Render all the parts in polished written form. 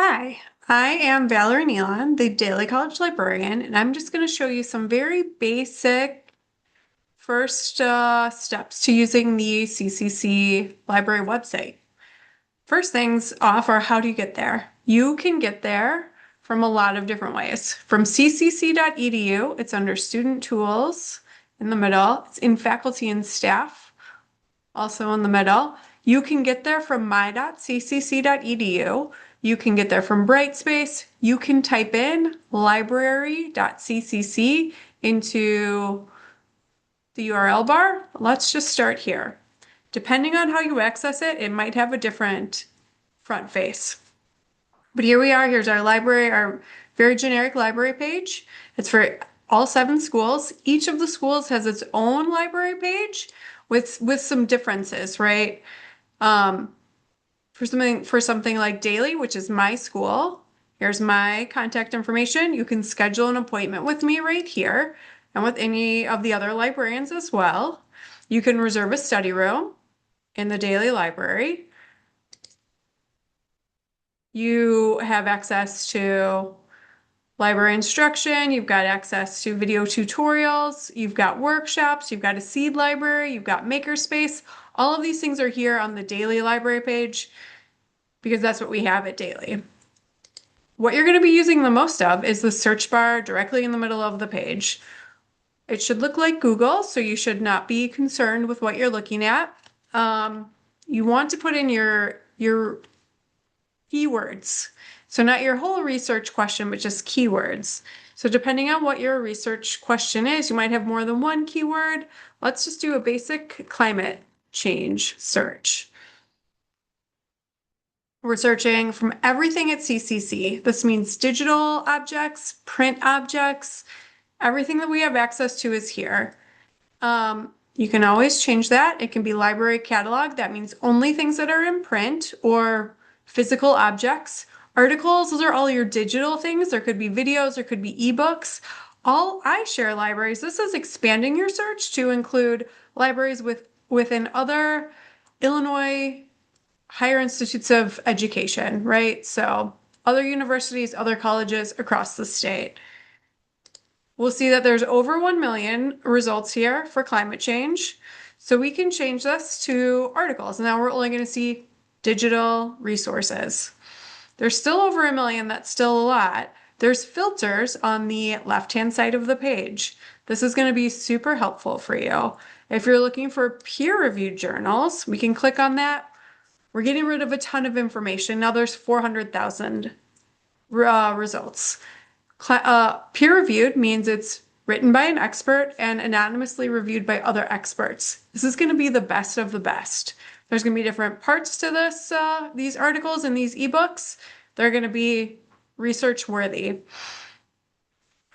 Hi, I am Valerie Nealon, the Daily College Librarian, and I'm just going to show you some very basic first steps to using the CCC library website. First things off are how do you get there? You can get there from a lot of different ways. From ccc.edu, it's under Student Tools in the middle. It's in Faculty and Staff, also in the middle. You can get there from my.ccc.edu. You can get there from Brightspace. You can type in library.ccc into the URL bar. Let's just start here. Depending on how you access it, it might have a different front face. But here we are. Here's our library, our very generic library page. It's for all 7 schools. Each of the schools has its own library page with some differences, right? For something like Daily, which is my school, here's my contact information. You can schedule an appointment with me right here and with any of the other librarians as well. You can reserve a study room in the Daily library. You have access to library instruction, you've got access to video tutorials, you've got workshops, you've got a seed library, you've got makerspace. All of these things are here on the Daily library page because that's what we have at Daily. What you're going to be using the most of is the search bar directly in the middle of the page. It should look like Google, so you should not be concerned with what you're looking at. You want to put in your keywords. So not your whole research question, but just keywords. So depending on what your research question is, you might have more than one keyword. Let's just do a basic climate change search. We're searching from everything at CCC. This means digital objects, print objects, everything that we have access to is here. You can always change that. It can be library catalog. That means only things that are in print or physical objects. Articles, those are all your digital things. There could be videos, there could be ebooks. All iShare libraries, this is expanding your search to include libraries within other Illinois higher institutes of education, right? So other universities, other colleges across the state. We'll see that there's over 1 million results here for climate change. So we can change this to articles. Now we're only going to see digital resources. There's still over 1 million. That's still a lot. There's filters on the left-hand side of the page. This is going to be super helpful for you. If you're looking for peer-reviewed journals, we can click on that. We're getting rid of a ton of information. Now there's 400,000 results. Peer-reviewed means it's written by an expert and anonymously reviewed by other experts. This is going to be the best of the best. There's going to be different parts to this, these articles and these ebooks. They're going to be research worthy.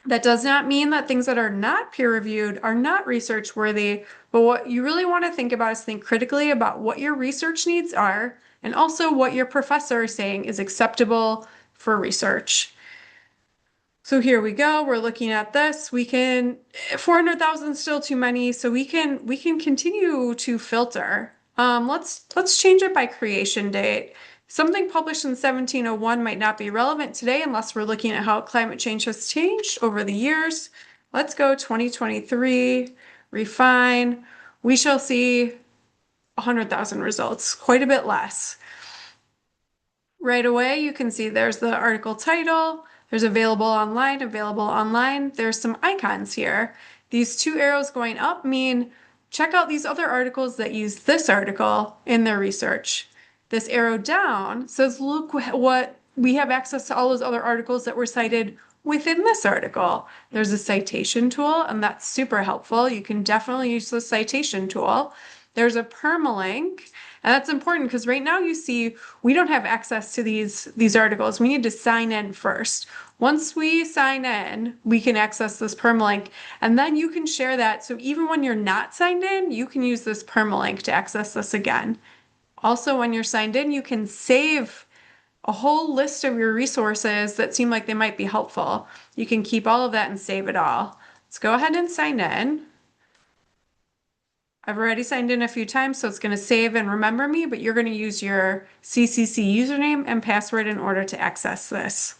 That does not mean that things that are not peer-reviewed are not research worthy, but what you really want to think about is think critically about what your research needs are and also what your professor is saying is acceptable for research. So here we go. We're looking at this. 400,000 is still too many, so we can continue to filter. Let's change it by creation date. Something published in 1701 might not be relevant today unless we're looking at how climate change has changed over the years. Let's go 2023, refine. We shall see 100,000 results, quite a bit less. Right away, you can see there's the article title. There's available online, available online. There's some icons here. These 2 arrows going up mean check out these other articles that use this article in their research. This arrow down says, look what we have access to all those other articles that were cited within this article. There's a citation tool, and that's super helpful. You can definitely use the citation tool. There's a permalink, and that's important because right now you see we don't have access to these articles. We need to sign in first. Once we sign in, we can access this permalink, and then you can share that. So even when you're not signed in, you can use this permalink to access this again. Also, when you're signed in, you can save a whole list of your resources that seem like they might be helpful. You can keep all of that and save it all. Let's go ahead and sign in. I've already signed in a few times, so it's going to save and remember me, but you're going to use your CCC username and password in order to access this.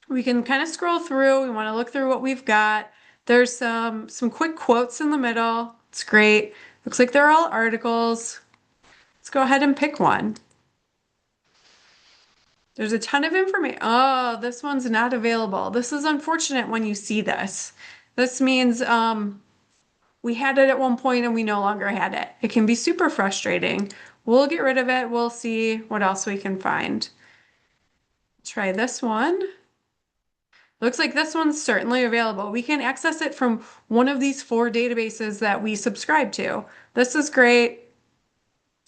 We can kind of scroll through. We want to look through what we've got. There's some quick quotes in the middle. It's great. Looks like they're all articles. Let's go ahead and pick one. There's a ton of information. Oh, this one's not available. This is unfortunate when you see this. This means we had it at one point and we no longer had it. It can be super frustrating. We'll get rid of it. We'll see what else we can find. Try this one. Looks like this one's certainly available. We can access it from one of these 4 databases that we subscribe to. This is great.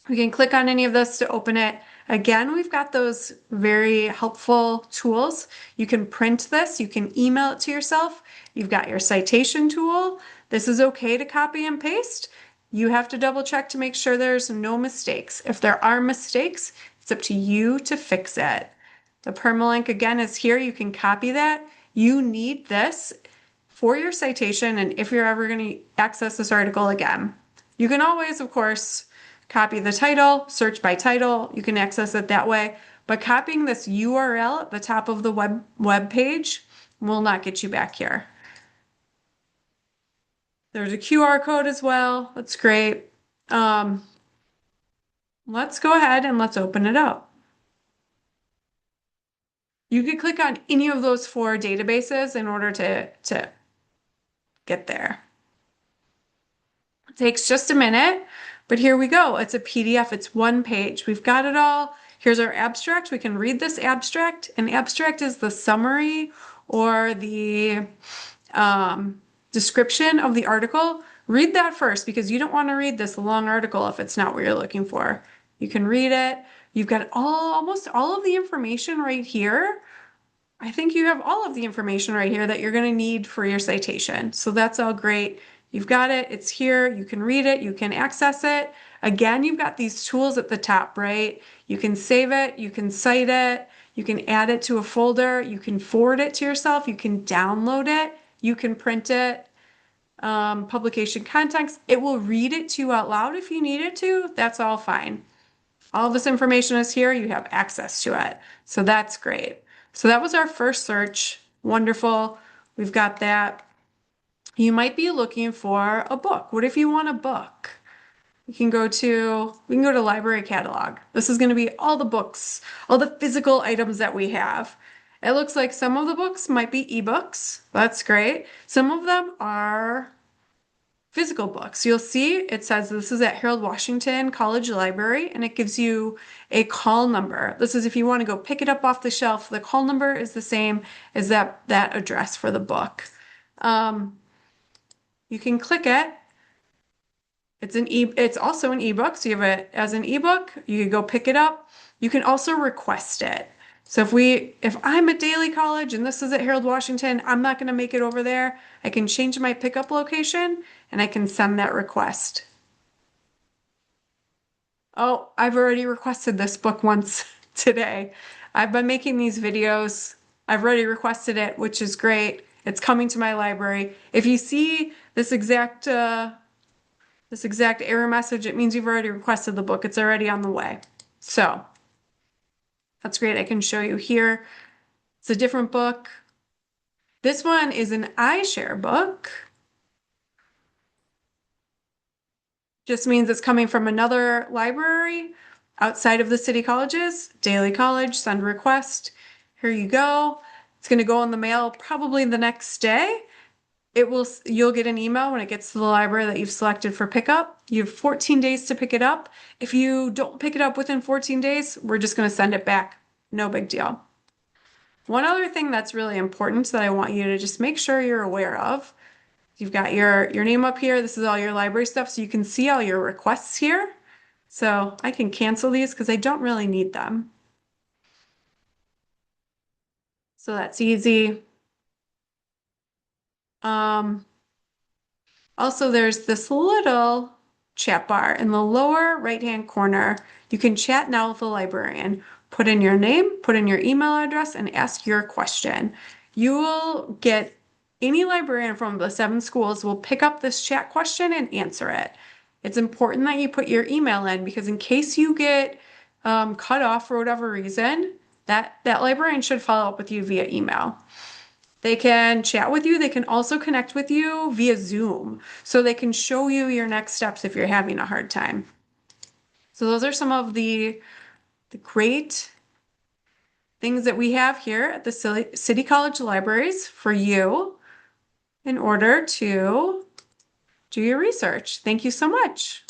We can click on any of this to open it. Again, we've got those very helpful tools. You can print this, you can email it to yourself. You've got your citation tool. This is okay to copy and paste. You have to double check to make sure there's no mistakes. If there are mistakes, it's up to you to fix it. The permalink again is here. You can copy that. You need this for your citation and if you're ever going to access this article again. You can always, of course, copy the title, search by title. You can access it that way. But copying this URL at the top of the web page will not get you back here. There's a QR code as well. That's great. Let's go ahead and let's open it up. You could click on any of those 4 databases in order to get there. It takes just a minute, but here we go. It's a PDF. It's 1 page. We've got it all. Here's our abstract. We can read this abstract. An abstract is the summary or the description of the article. Read that first because you don't want to read this long article if it's not what you're looking for. You can read it. You've got almost all of the information right here. I think you have all of the information right here that you're going to need for your citation. So that's all great. You've got it. It's here. You can read it. You can access it. Again, you've got these tools at the top, right? You can save it. You can cite it. You can add it to a folder. You can forward it to yourself. You can download it. You can print it. Publication context. It will read it to you out loud if you need it to. That's all fine. All this information is here. You have access to it. So that's great. So that was our first search. Wonderful. We've got that. You might be looking for a book. What if you want a book? We can go to library catalog. This is going to be all the books, all the physical items that we have. It looks like some of the books might be ebooks. That's great. Some of them are physical books. You'll see it says this is at Harold Washington College Library and it gives you a call number. This is if you want to go pick it up off the shelf. The call number is the same as that address for the book. You can click it. It's also an ebook, so you have it as an ebook. You can go pick it up. You can also request it. So if I'm at Daly College and this is at Harold Washington, I'm not going to make it over there. I can change my pickup location and I can send that request. Oh, I've already requested this book once today. I've been making these videos. I've already requested it, which is great. It's coming to my library. If you see this exact error message, it means you've already requested the book. It's already on the way. So that's great. I can show you here. It's a different book. This one is an iShare book. Just means it's coming from another library outside of the city colleges. Daly College, send request. Here you go. It's going to go in the mail probably the next day. You'll get an email when it gets to the library that you've selected for pickup. You have 14 days to pick it up. If you don't pick it up within 14 days, we're just going to send it back. No big deal. One other thing that's really important that I want you to just make sure you're aware of. You've got your name up here. This is all your library stuff, so you can see all your requests here. So I can cancel these because I don't really need them. So that's easy. Also, there's this little chat bar in the lower right-hand corner. You can chat now with the librarian. Put in your name, put in your email address, and ask your question. You will get any librarian from the 7 schools will pick up this chat question and answer it. It's important that you put your email in because in case you get cut off for whatever reason, that librarian should follow up with you via email. They can chat with you. They can also connect with you via Zoom. So they can show you your next steps if you're having a hard time. So those are some of the great things that we have here at the City College Libraries for you in order to do your research. Thank you so much.